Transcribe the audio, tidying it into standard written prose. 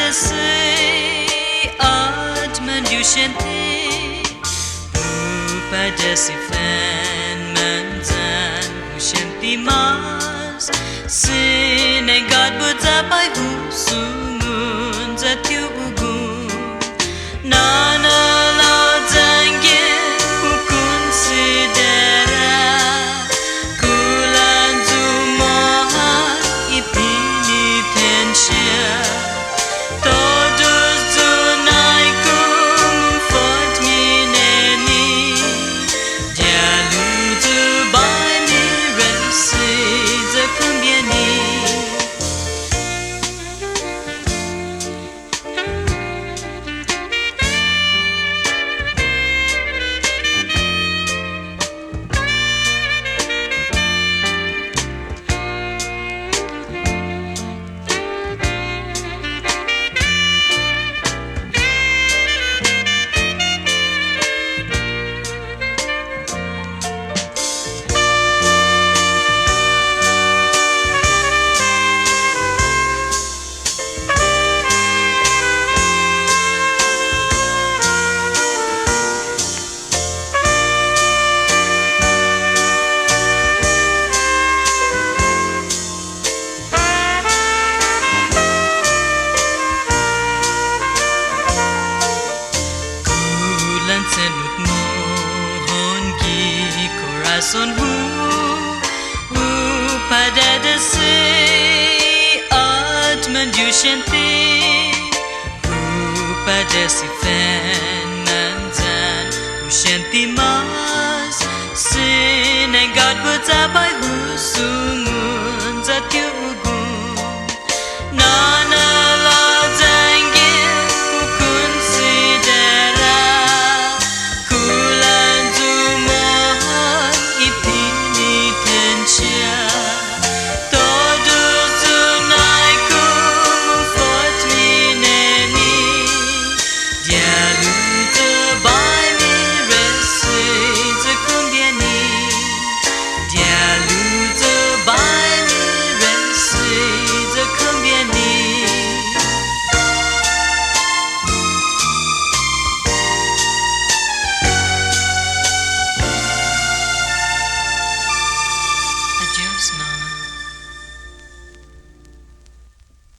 padasi atman yushente padasi fan manzan yushenti mas sinengad budzapai husumun zatyugu nana la zange hukunsidera kulanzu moha ipini tenshia todos zunai kum fort mineni dialu zubai mi resi zakumbieni corazón pada desi atman yushenti pada si fan manzan yushenti mas sinengad budzapai husumun zatyugu